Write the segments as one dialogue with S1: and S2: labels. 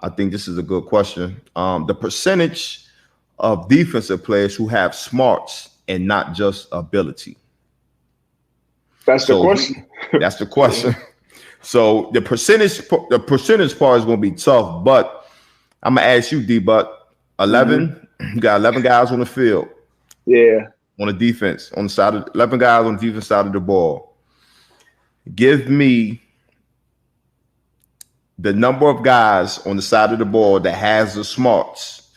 S1: I think this is a good question. The percentage of defensive players who have smarts and not just ability.
S2: That's the question.
S1: That's the question. So the percentage part is going to be tough, but I'm gonna ask you, D-Buck. 11. You got 11 guys on the field.
S2: Yeah.
S1: On the defense, on the side of 11 guys on the defense side of the ball. Give me the number of guys on the side of the ball that has the smarts,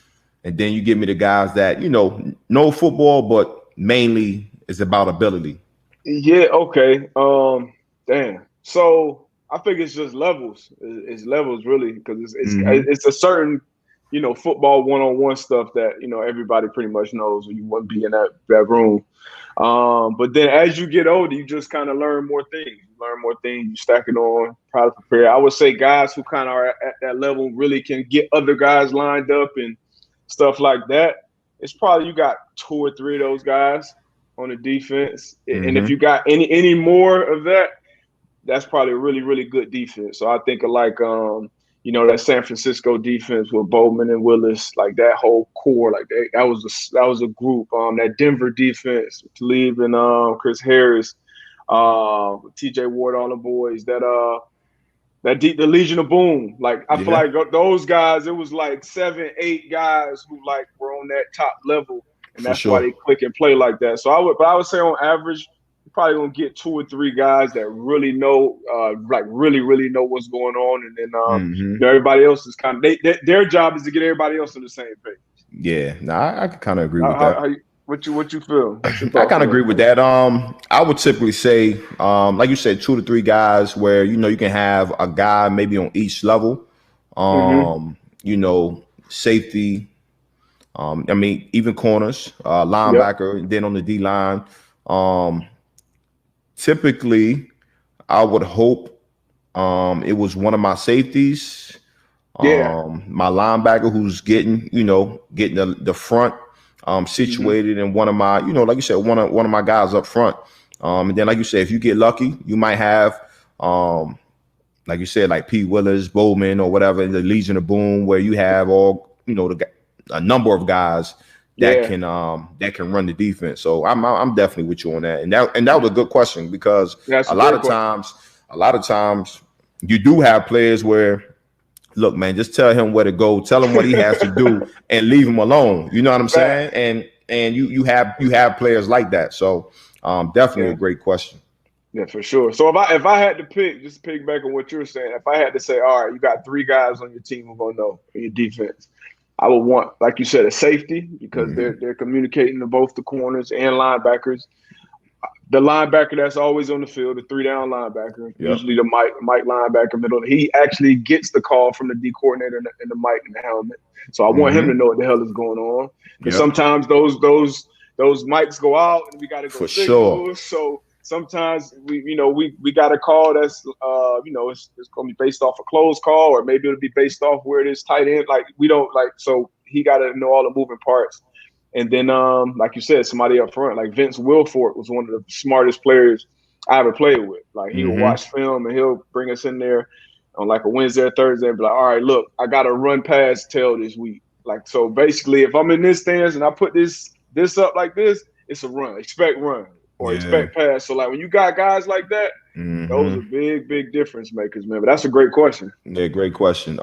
S1: and then you give me the guys that know football, but mainly is about ability.
S2: Yeah. Okay. Damn. So I think it's just levels. It's levels really, because it's a certain football one-on-one stuff that everybody pretty much knows when you want to be in that room. But then as you get older, you just kind of learn more things. You stack it on, probably prepare. I would say guys who kind of are at that level really can get other guys lined up and stuff like that. It's probably you got 2 or 3 of those guys on the defense. And if you got any more of that, that's probably a really, really good defense. So I think of like that San Francisco defense with Bowman and Willis, like that whole core, like that was a group. That Denver defense, Talib and Chris Harris, T.J. Ward, all the boys. The Legion of Boom. Like I feel like those guys, it was like 7, 8 guys who like were on that top level, and that's why they click and play like that. So I would say on average, you're probably gonna get 2 or 3 guys that really know, really, really know what's going on, and then everybody else is kind of their job is to get everybody else on the same page.
S1: Yeah, I can kind of agree with that.
S2: What you feel?
S1: I kind of agree with that. I would typically say, like you said, 2 to 3 guys where you can have a guy maybe on each level. Safety. Even corners, linebacker, and then on the D line. Typically, I would hope it was one of my safeties, my linebacker who's getting the front situated, and one of my, like you said, one of my guys up front. And then, like you said, if you get lucky, you might have, like you said, like P. Willis, Bowman, or whatever, the Legion of Boom, where you have all, a number of guys that can run the defense. So I'm definitely with you on that. And that was a good question, because a lot of times you do have players where, look, man, just tell him where to go, tell him what he has to do, and leave him alone. You know what I'm saying? And you have players like that. So definitely a great question.
S2: Yeah, for sure. So if I had to pick, just to piggyback on what you're saying, if I had to say, all right, you got 3 guys on your team who gonna know in your defense, I would want, like you said, a safety, because they're communicating to both the corners and linebackers. The linebacker that's always on the field, the 3-down linebacker, usually the Mike linebacker middle. He actually gets the call from the D coordinator and the mic in the helmet. So I want him to know what the hell is going on, because sometimes those mics go out and we got to go
S1: for sure.
S2: So sometimes we got a call that's it's going to be based off a closed call, or maybe it'll be based off where it is tight end. Like we don't like, so he got to know all the moving parts. And then like you said, somebody up front, like Vince Wilfork was one of the smartest players I ever played with. Like he will watch film and he'll bring us in there on like a Wednesday or Thursday and be like, all right, look, I got to run past tail this week. Like, so basically if I'm in this stance and I put this up like this, it's a run, expect run. Or expect pass. So like when you got guys like that, those are big difference makers, man. But that's a great question.
S1: Yeah, great question.